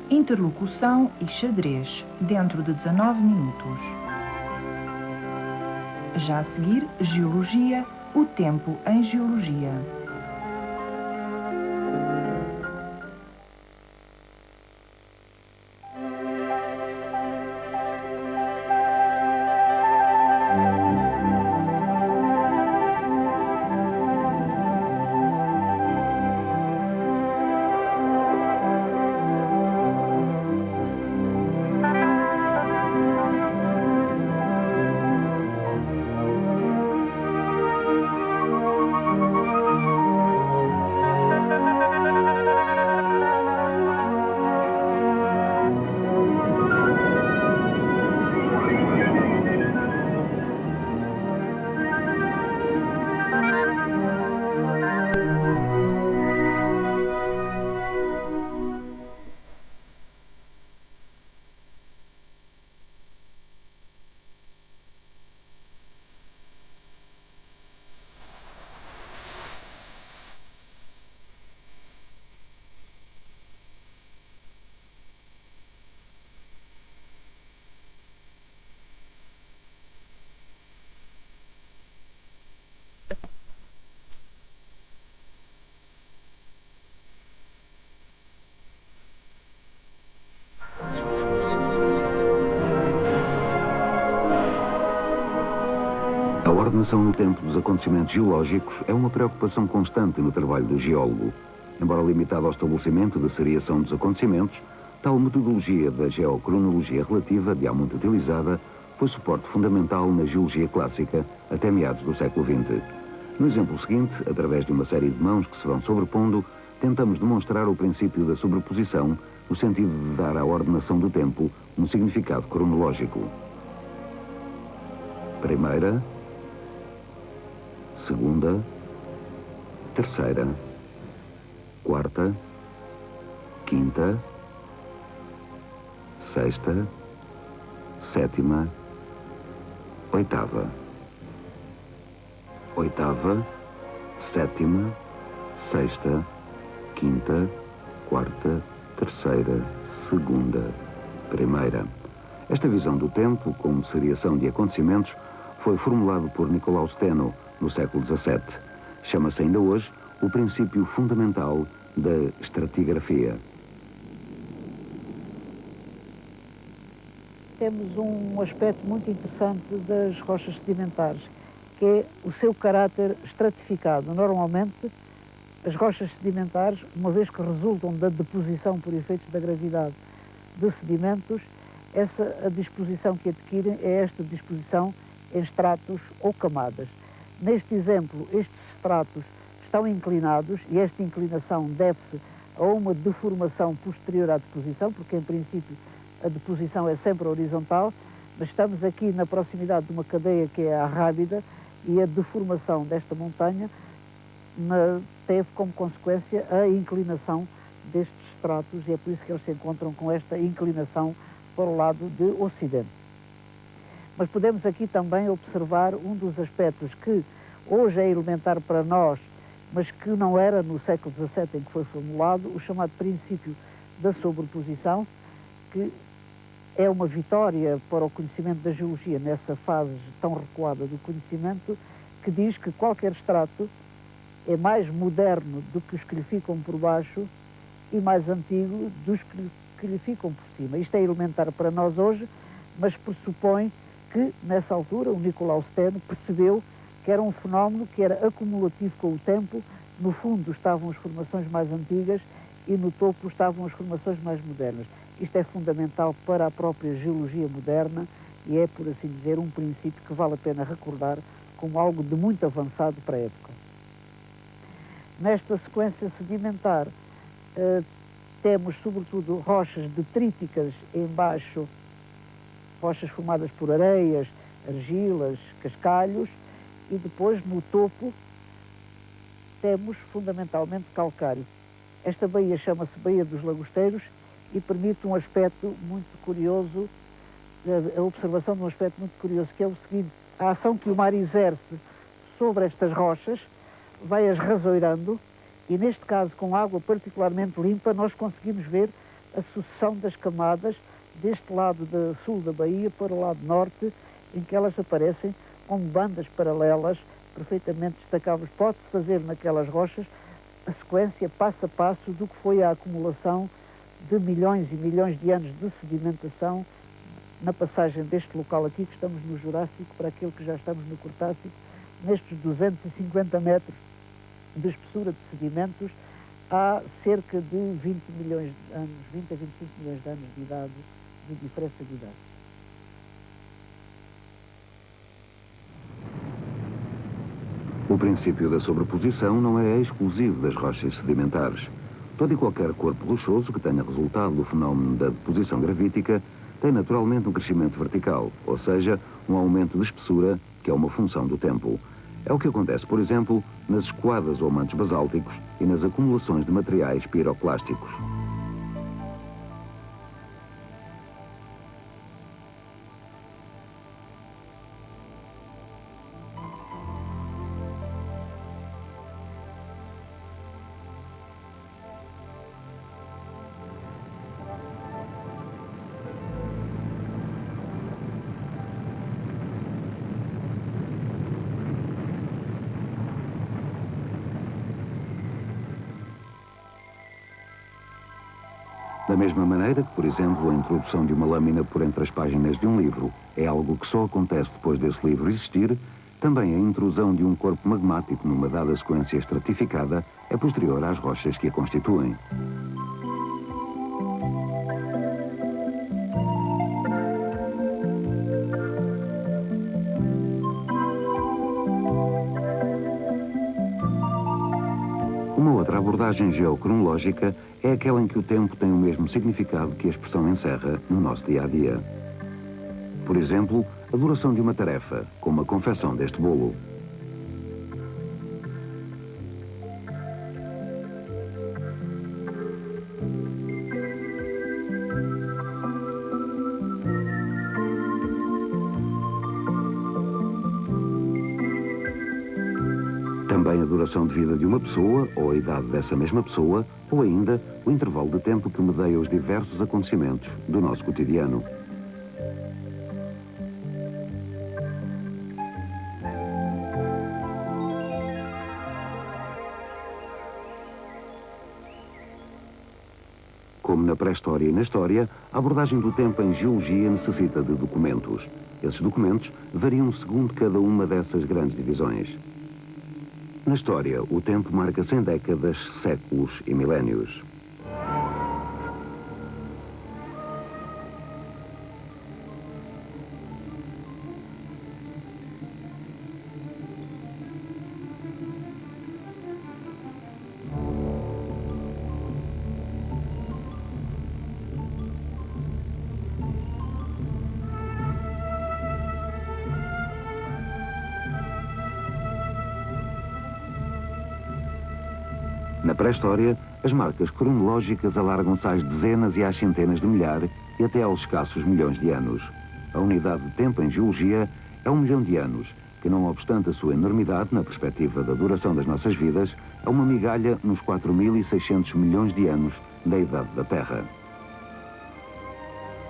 Interlocução e xadrez, dentro de 19 minutos. Já a seguir, Geologia, o tempo em Geologia. A ordenação no tempo dos acontecimentos geológicos é uma preocupação constante no trabalho do geólogo. Embora limitada ao estabelecimento da seriação dos acontecimentos, tal metodologia da geocronologia relativa, de há muito utilizada, foi suporte fundamental na geologia clássica até meados do século XX. No exemplo seguinte, através de uma série de mãos que se vão sobrepondo, tentamos demonstrar o princípio da sobreposição no sentido de dar à ordenação do tempo um significado cronológico. Primeira, segunda, terceira, quarta, quinta, sexta, sétima, oitava. Oitava, sétima, sexta, quinta, quarta, terceira, segunda, primeira. Esta visão do tempo, como seriação de acontecimentos, foi formulado por Nicolau Steno no século XVII. Chama-se ainda hoje o princípio fundamental da estratigrafia. Temos um aspecto muito interessante das rochas sedimentares, que é o seu caráter estratificado. Normalmente, as rochas sedimentares, uma vez que resultam da deposição por efeitos da gravidade de sedimentos, a disposição que adquirem é esta disposição em estratos ou camadas. Neste exemplo, estes estratos estão inclinados e esta inclinação deve-se a uma deformação posterior à deposição, porque em princípio a deposição é sempre horizontal, mas estamos aqui na proximidade de uma cadeia que é a Rábida e a deformação desta montanha teve como consequência a inclinação destes estratos e é por isso que eles se encontram com esta inclinação para o lado de ocidente. Mas podemos aqui também observar um dos aspectos que hoje é elementar para nós, mas que não era no século XVII em que foi formulado, o chamado princípio da sobreposição, que é uma vitória para o conhecimento da geologia nessa fase tão recuada do conhecimento, que diz que qualquer estrato é mais moderno do que os que lhe ficam por baixo e mais antigo dos que lhe ficam por cima. Isto é elementar para nós hoje, mas pressupõe que, nessa altura, o Nicolau Steno percebeu que era um fenómeno que era acumulativo com o tempo. No fundo estavam as formações mais antigas e no topo estavam as formações mais modernas. Isto é fundamental para a própria geologia moderna e é, por assim dizer, um princípio que vale a pena recordar como algo de muito avançado para a época. Nesta sequência sedimentar, temos sobretudo rochas detríticas embaixo, rochas formadas por areias, argilas, cascalhos, e depois no topo temos fundamentalmente calcário. Esta baía chama-se Baía dos Lagosteiros e permite um aspecto muito curioso, a observação de um aspecto muito curioso, que é o seguinte: a ação que o mar exerce sobre estas rochas vai-as rasoirando e, neste caso, com água particularmente limpa, nós conseguimos ver a sucessão das camadas deste lado sul da Bahia para o lado norte, em que elas aparecem como bandas paralelas, perfeitamente destacáveis. Pode-se fazer naquelas rochas a sequência passo a passo do que foi a acumulação de milhões e milhões de anos de sedimentação na passagem deste local aqui, que estamos no Jurássico, para aquele que já estamos no Cretácico, nestes 250 metros de espessura de sedimentos, há cerca de 20 milhões de anos, 20 a 25 milhões de anos de idade, de diferença de idade. O princípio da sobreposição não é exclusivo das rochas sedimentares. Todo e qualquer corpo rochoso que tenha resultado do fenómeno da deposição gravítica tem naturalmente um crescimento vertical, ou seja, um aumento de espessura, que é uma função do tempo. É o que acontece, por exemplo, nas escoadas ou mantos basálticos e nas acumulações de materiais piroclásticos. Da mesma maneira que, por exemplo, a introdução de uma lâmina por entre as páginas de um livro é algo que só acontece depois desse livro existir, também a intrusão de um corpo magmático numa dada sequência estratificada é posterior às rochas que a constituem. Uma outra abordagem geocronológica é aquela em que o tempo tem o mesmo significado que a expressão encerra no nosso dia-a-dia. Por exemplo, a duração de uma tarefa, como a confecção deste bolo. Também a duração de vida de uma pessoa, ou a idade dessa mesma pessoa, ou ainda o intervalo de tempo que medeia os diversos acontecimentos do nosso cotidiano. Como na pré-história e na história, a abordagem do tempo em geologia necessita de documentos. Esses documentos variam segundo cada uma dessas grandes divisões. Na história, o tempo marca-se em décadas, séculos e milénios. Na pré-história, as marcas cronológicas alargam-se às dezenas e às centenas de milhares e até aos escassos milhões de anos. A unidade de tempo em geologia é 1 milhão de anos, que não obstante a sua enormidade na perspectiva da duração das nossas vidas, é uma migalha nos 4.600 milhões de anos da idade da Terra.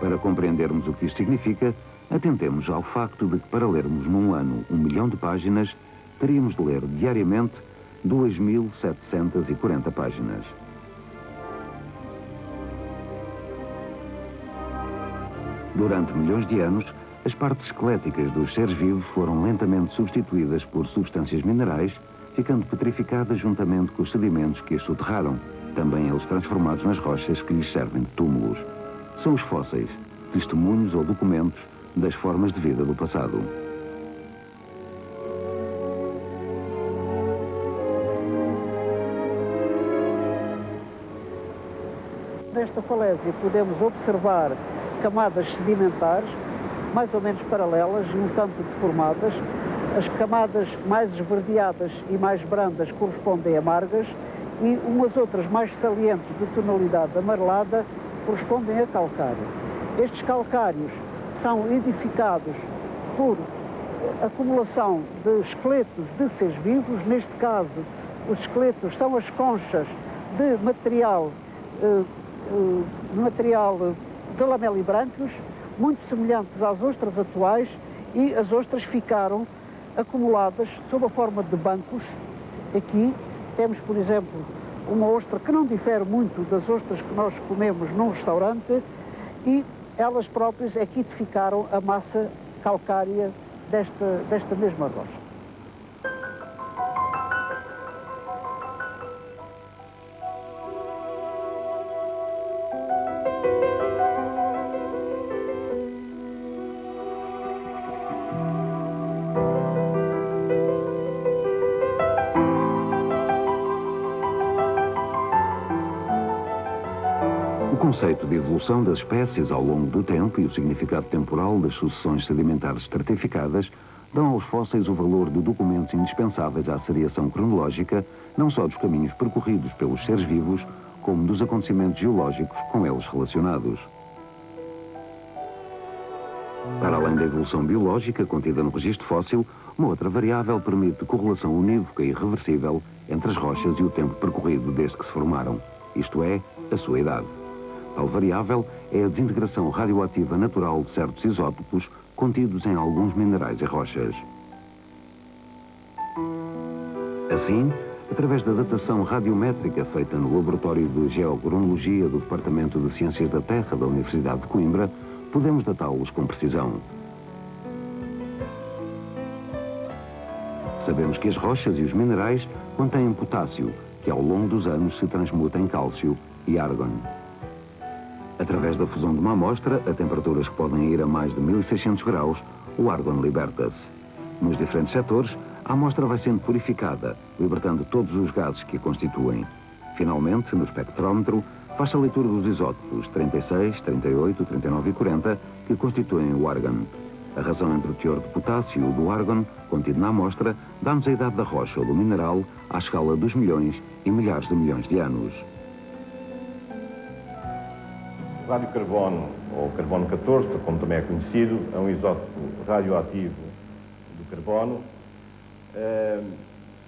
Para compreendermos o que isto significa, atentemos ao facto de que para lermos num ano 1 milhão de páginas, teríamos de ler diariamente 2.740 páginas. Durante milhões de anos, as partes esqueléticas dos seres vivos foram lentamente substituídas por substâncias minerais, ficando petrificadas juntamente com os sedimentos que as soterraram, também eles transformados nas rochas que lhes servem de túmulos. São os fósseis, testemunhos ou documentos das formas de vida do passado. Nesta falésia podemos observar camadas sedimentares, mais ou menos paralelas e um tanto deformadas. As camadas mais esverdeadas e mais brandas correspondem a margas e umas outras mais salientes de tonalidade amarelada correspondem a calcário. Estes calcários são edificados por acumulação de esqueletos de seres vivos. Neste caso, os esqueletos são as conchas de material material de lamelibranquios, muito semelhantes às ostras atuais, e as ostras ficaram acumuladas sob a forma de bancos. Aqui temos, por exemplo, uma ostra que não difere muito das ostras que nós comemos num restaurante, e elas próprias aqui ficaram a massa calcária desta mesma rocha. O conceito de evolução das espécies ao longo do tempo e o significado temporal das sucessões sedimentares estratificadas dão aos fósseis o valor de documentos indispensáveis à seriação cronológica, não só dos caminhos percorridos pelos seres vivos, como dos acontecimentos geológicos com eles relacionados. Para além da evolução biológica contida no registro fóssil, uma outra variável permite correlação unívoca e irreversível entre as rochas e o tempo percorrido desde que se formaram, isto é, a sua idade. Tal variável é a desintegração radioativa natural de certos isótopos contidos em alguns minerais e rochas. Assim, através da datação radiométrica feita no Laboratório de Geocronologia do Departamento de Ciências da Terra da Universidade de Coimbra, podemos datá-los com precisão. Sabemos que as rochas e os minerais contêm potássio, que ao longo dos anos se transmuta em cálcio e árgon. Através da fusão de uma amostra, a temperaturas que podem ir a mais de 1600 graus, o árgon liberta-se. Nos diferentes setores, a amostra vai sendo purificada, libertando todos os gases que a constituem. Finalmente, no espectrómetro, faz-se a leitura dos isótopos 36, 38, 39 e 40, que constituem o árgon. A razão entre o teor de potássio e o do árgon, contido na amostra, dá-nos a idade da rocha ou do mineral à escala dos milhões e milhares de milhões de anos. O radiocarbono, ou carbono 14, como também é conhecido, é um isótopo radioativo do carbono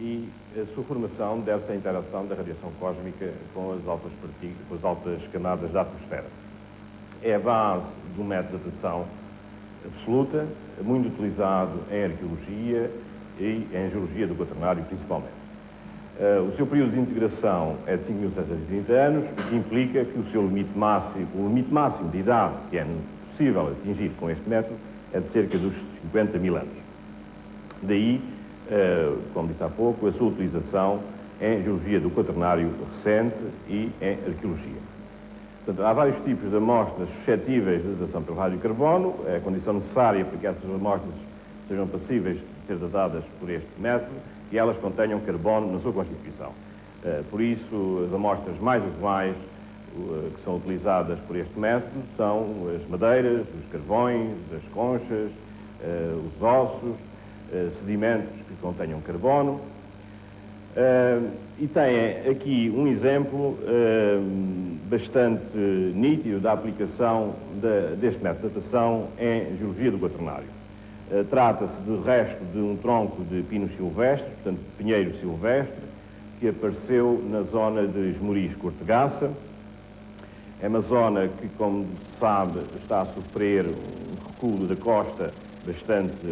e a sua formação deve-se à interação da radiação cósmica com as altas camadas da atmosfera. É a base de um método de datação absoluta, muito utilizado em arqueologia e em geologia do quaternário, principalmente. O seu período de integração é de 5.730 anos, o que implica que o limite máximo de idade que é possível atingir com este método é de cerca dos 50 mil anos. Daí, como disse há pouco, a sua utilização em geologia do quaternário recente e em arqueologia. Portanto, há vários tipos de amostras suscetíveis de datação pelo radiocarbono, é a condição necessária para que essas amostras sejam passíveis de ser datadas por este método e elas contenham carbono na sua constituição. Por isso, as amostras mais usuais que são utilizadas por este método são as madeiras, os carvões, as conchas, os ossos, sedimentos que contenham carbono. E tem aqui um exemplo bastante nítido da aplicação deste método de datação em geologia do quaternário. Trata-se de resto de um tronco de pino silvestre, portanto, pinheiro silvestre, que apareceu na zona de Esmoriz-Cortegaça. É uma zona que, como se sabe, está a sofrer um recuo da costa bastante